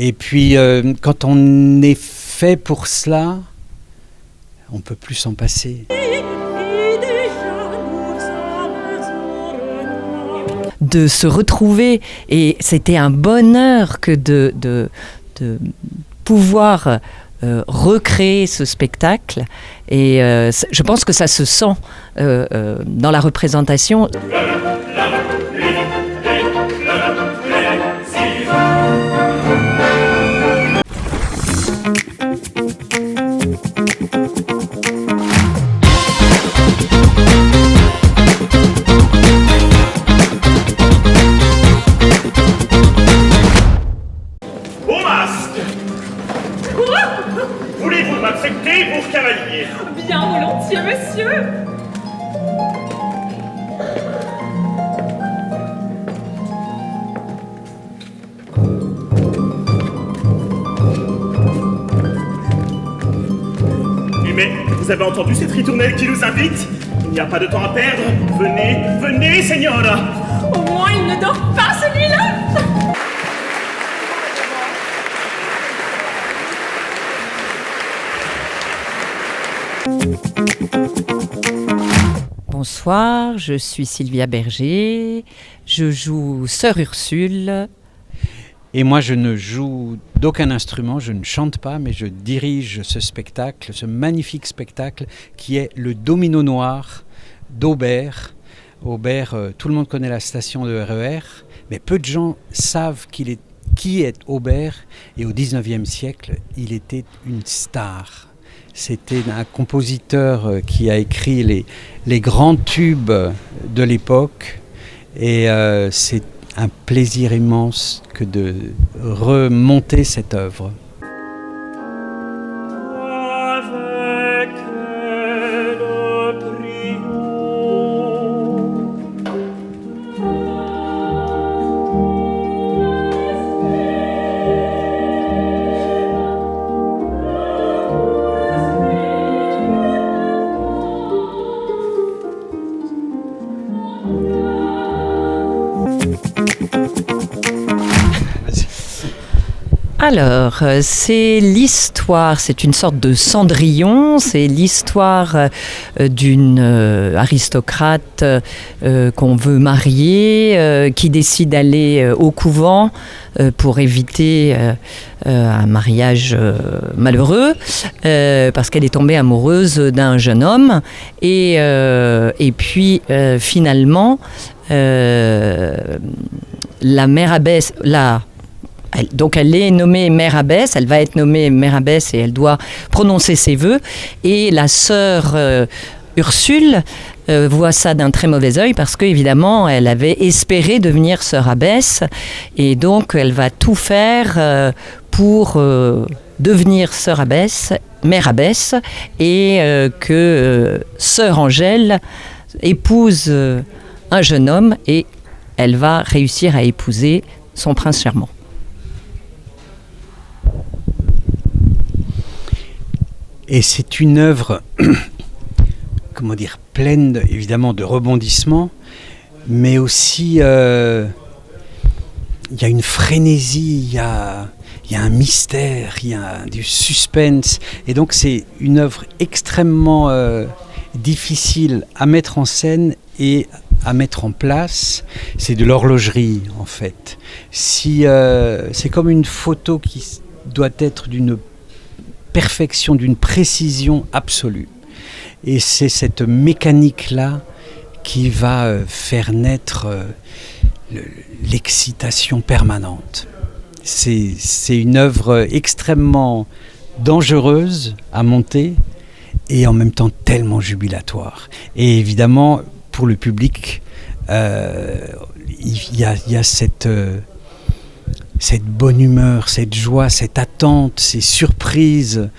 Et puis, quand on est fait pour cela, on ne peut plus s'en passer. De se retrouver, et c'était un bonheur que de pouvoir recréer ce spectacle. Et je pense que ça se sent dans la représentation. Voulez-vous m'accepter pour cavalier? Bien volontiers, monsieur. Mais vous avez entendu cette ritournelle qui nous invite? Il n'y a pas de temps à perdre. Venez, venez, Señora. Au moins, il ne dort pas, celui-là. Bonsoir, je suis Sylvia Berger, je joue Sœur Ursule. Et moi, je ne joue d'aucun instrument, je ne chante pas, mais je dirige ce spectacle, ce magnifique spectacle qui est le Domino Noir d'Aubert. Aubert, tout le monde connaît la station de RER, mais peu de gens savent qui est Aubert. Et au XIXe siècle, il était une star. C'était un compositeur qui a écrit les grands tubes de l'époque. Et c'est un plaisir immense que de remonter cette œuvre. Alors, c'est l'histoire, c'est une sorte de Cendrillon, c'est l'histoire d'une aristocrate qu'on veut marier, qui décide d'aller au couvent pour éviter un mariage malheureux, parce qu'elle est tombée amoureuse d'un jeune homme. Et puis, finalement, la mère abbesse... Donc elle est nommée mère abbesse, elle va être nommée mère abbesse et elle doit prononcer ses vœux. Et la sœur Ursule voit ça d'un très mauvais œil parce qu'évidemment elle avait espéré devenir sœur abbesse et donc elle va tout faire pour devenir sœur abbesse, mère abbesse, et que sœur Angèle épouse un jeune homme et elle va réussir à épouser son prince charmant. Et c'est une œuvre, comment dire, pleine évidemment de rebondissements, mais aussi il y a une frénésie, il y a un mystère, il y a du suspense. Et donc c'est une œuvre extrêmement difficile à mettre en scène et à mettre en place. C'est de l'horlogerie en fait. C'est comme une photo qui doit être d'une perfection, d'une précision absolue. Et c'est cette mécanique-là qui va faire naître l'excitation permanente. C'est une œuvre extrêmement dangereuse à monter et en même temps tellement jubilatoire. Et évidemment, pour le public, il y a cette bonne humeur, cette joie, cette attente, ces surprises,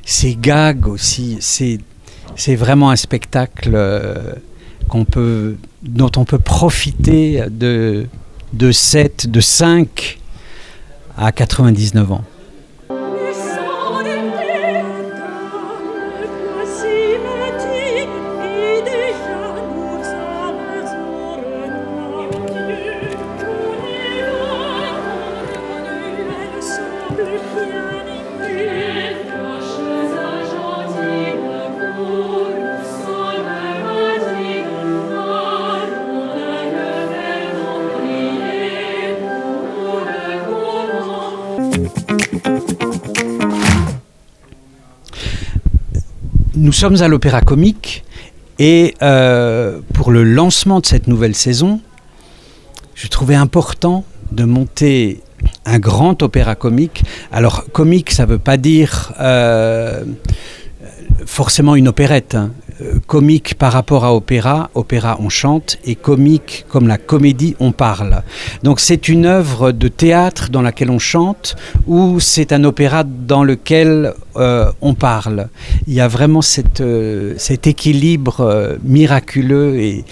ces gags aussi. C'est vraiment un spectacle dont on peut profiter de 5 à 99 ans. sommes à l'Opéra Comique et pour le lancement de cette nouvelle saison, je trouvais important de monter un grand opéra comique. Alors, comique, ça ne veut pas dire forcément une opérette. Hein. Comique par rapport à opéra on chante, et comique comme la comédie, on parle. Donc c'est une œuvre de théâtre dans laquelle on chante, ou c'est un opéra dans lequel on parle. Il y a vraiment cet équilibre miraculeux et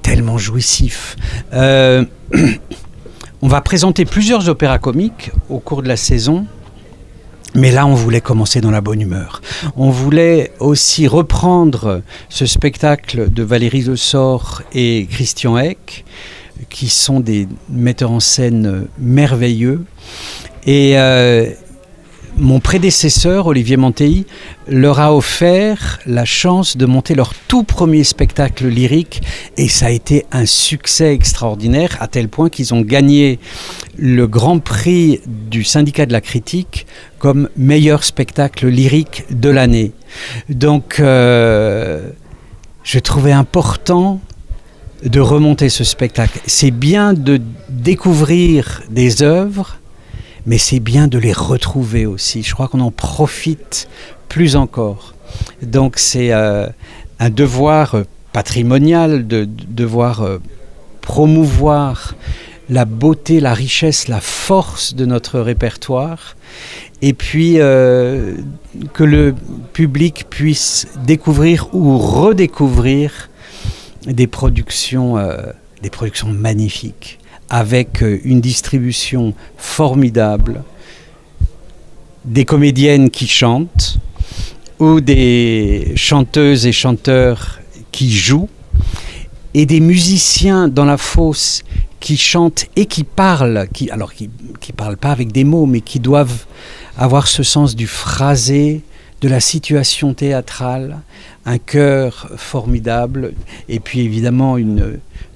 tellement jouissif. On va présenter plusieurs opéras comiques au cours de la saison. Mais là, on voulait commencer dans la bonne humeur. On voulait aussi reprendre ce spectacle de Valérie Le Sort et Christian Eck, qui sont des metteurs en scène merveilleux. Et mon prédécesseur, Olivier Mantéi, leur a offert la chance de monter leur tout premier spectacle lyrique, et ça a été un succès extraordinaire, à tel point qu'ils ont gagné le grand prix du syndicat de la critique comme meilleur spectacle lyrique de l'année. Donc je trouvais important de remonter ce spectacle. C'est bien de découvrir des œuvres, mais c'est bien de les retrouver aussi. Je crois qu'on en profite plus encore. Donc c'est un devoir patrimonial de devoir promouvoir la beauté, la richesse, la force de notre répertoire, et puis que le public puisse découvrir ou redécouvrir des productions magnifiques, avec une distribution formidable, des comédiennes qui chantent, ou des chanteuses et chanteurs qui jouent, et des musiciens dans la fosse qui chantent et qui parlent, qui parlent pas avec des mots, mais qui doivent avoir ce sens du phrasé, de la situation théâtrale, un chœur formidable, et puis évidemment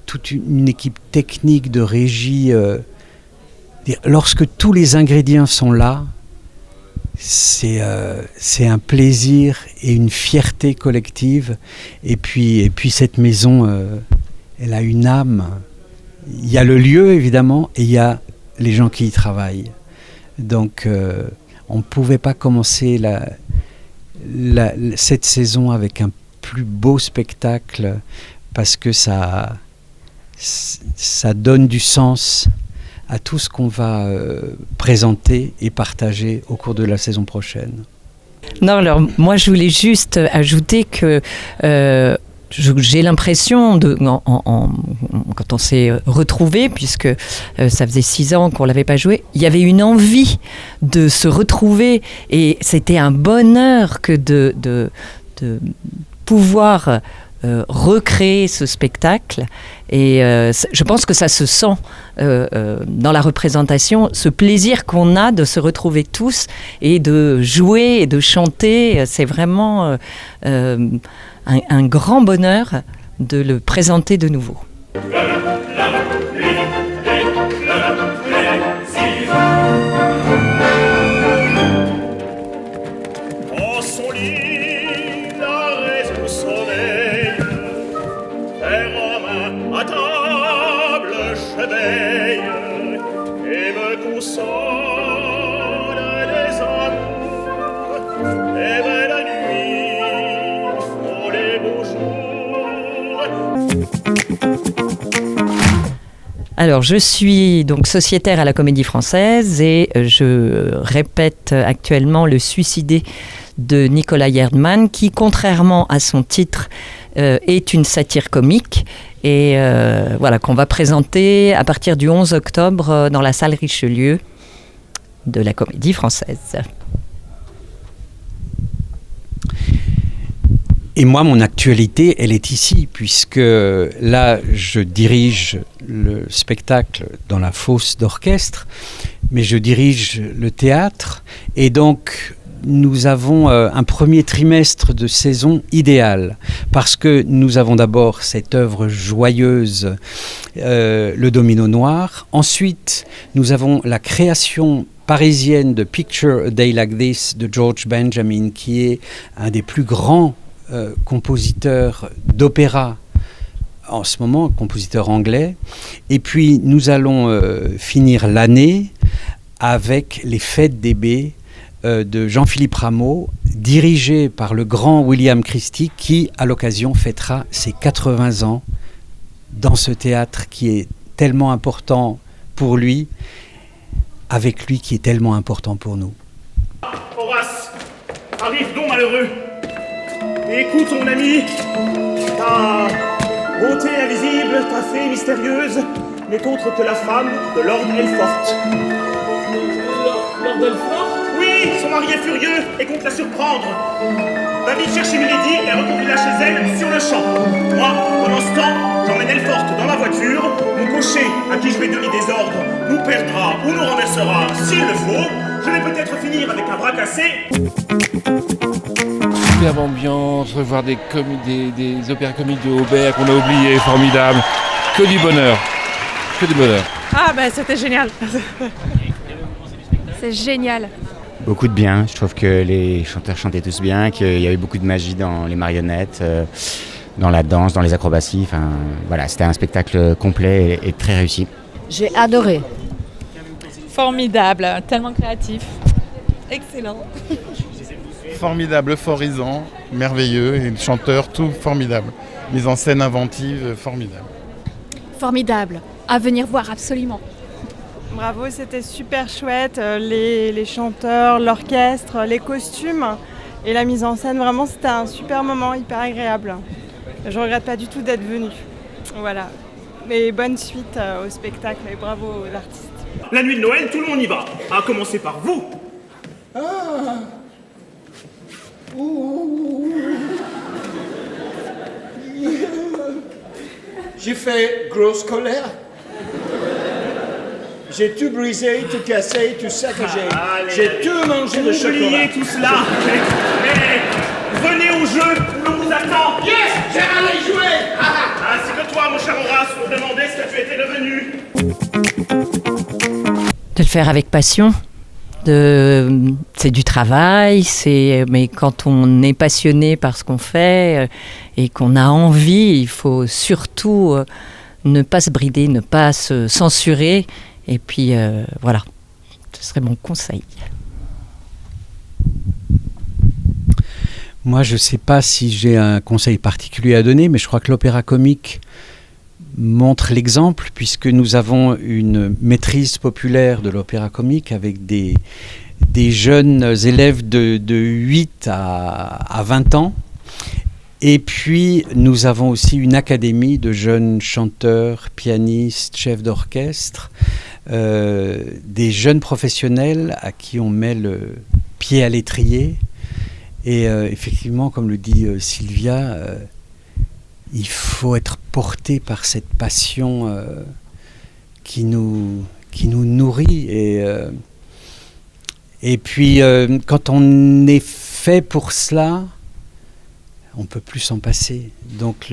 toute une équipe technique de régie. Lorsque tous les ingrédients sont là, c'est un plaisir et une fierté collective. Et puis cette maison, elle a une âme. Il y a le lieu, évidemment, et il y a les gens qui y travaillent. Donc on ne pouvait pas commencer cette saison avec un plus beau spectacle, parce que ça donne du sens à tout ce qu'on va présenter et partager au cours de la saison prochaine. Non, alors moi je voulais juste ajouter que j'ai l'impression, quand on s'est retrouvés, puisque ça faisait 6 ans qu'on ne l'avait pas joué, il y avait une envie de se retrouver, et c'était un bonheur que de pouvoir recréer ce spectacle. Et je pense que ça se sent dans la représentation, ce plaisir qu'on a de se retrouver tous et de jouer et de chanter. C'est vraiment un grand bonheur de le présenter de nouveau. En son lit, la raison sommeille, père en main, à table je veille, et me console des amours, et belle nuit font les beaux jours. Alors, je suis donc sociétaire à la Comédie Française, et je répète actuellement Le Suicidé de Nicolas Erdmann, qui, contrairement à son titre, est une satire comique, et voilà, qu'on va présenter à partir du 11 octobre dans la salle Richelieu de la Comédie Française. Et moi, mon actualité, elle est ici, puisque là, je dirige le spectacle dans la fosse d'orchestre, mais je dirige le théâtre. Et donc, nous avons un premier trimestre de saison idéal parce que nous avons d'abord cette œuvre joyeuse, Le Domino Noir. Ensuite, nous avons la création parisienne de Picture a Day Like This de George Benjamin, qui est un des plus grands compositeurs d'opéra en ce moment, compositeur anglais. Et puis, nous allons finir l'année avec les Fêtes des Baies de Jean-Philippe Rameau, dirigé par le grand William Christie, qui, à l'occasion, fêtera ses 80 ans dans ce théâtre qui est tellement important pour lui, avec lui qui est tellement important pour nous. Horace, arrive donc malheureux. Et écoute mon ami, ta beauté invisible, ta fée mystérieuse, n'est autre que la femme de Lord Elfort. Lord Elfort? Oui, son mari est furieux et compte la surprendre. Va vite chercher Milady et reconduis-la chez elle sur le champ. Moi, pendant ce temps, j'emmène Elfort dans ma voiture. Mon cocher, à qui je vais donner des ordres, nous perdra ou nous renversera s'il le faut. Je vais peut-être finir avec un bras cassé. Superbe ambiance, revoir des opéras comiques de Aubert qu'on a oubliés, formidable. Que du bonheur. Que du bonheur. Ah bah c'était génial. C'est génial. Beaucoup de bien, je trouve que les chanteurs chantaient tous bien, qu'il y avait beaucoup de magie dans les marionnettes, dans la danse, dans les acrobaties. Enfin, voilà, c'était un spectacle complet et très réussi. J'ai adoré. Formidable, tellement créatif. Excellent. Formidable, euphorisant, merveilleux, et le chanteur, tout formidable. Mise en scène inventive, formidable. Formidable. À venir voir absolument. Bravo, c'était super chouette, les chanteurs, l'orchestre, les costumes et la mise en scène, vraiment c'était un super moment, hyper agréable. Je regrette pas du tout d'être venue. Voilà. Et bonne suite au spectacle et bravo aux artistes. La nuit de Noël, tout le monde y va, à commencer par vous. Ah. Ouh. J'ai fait grosse colère. J'ai tout brisé, tout cassé, tout saccagé. J'ai tout mangé de chocolat. Oubliez tout cela. Mais venez au jeu, on vous attend. Yes, j'ai allé jouer. Ainsi que toi, mon cher Horace, pour demander ce que tu étais devenu. De le faire avec passion. C'est du travail, mais quand on est passionné par ce qu'on fait et qu'on a envie, il faut surtout ne pas se brider, ne pas se censurer. Et puis voilà, ce serait mon conseil. Moi, je ne sais pas si j'ai un conseil particulier à donner, mais je crois que l'opéra comique montre l'exemple, puisque nous avons une maîtrise populaire de l'opéra comique avec des jeunes élèves de 8 à 20 ans. Et puis, nous avons aussi une académie de jeunes chanteurs, pianistes, chefs d'orchestre, des jeunes professionnels à qui on met le pied à l'étrier. Et effectivement, comme le dit Sylvia, il faut être porté par cette passion qui nous nourrit. Et puis, quand on est fait pour cela, on ne peut plus s'en passer. Donc,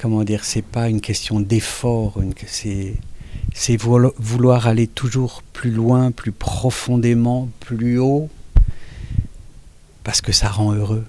comment dire, c'est pas une question d'effort, c'est vouloir aller toujours plus loin, plus profondément, plus haut, parce que ça rend heureux.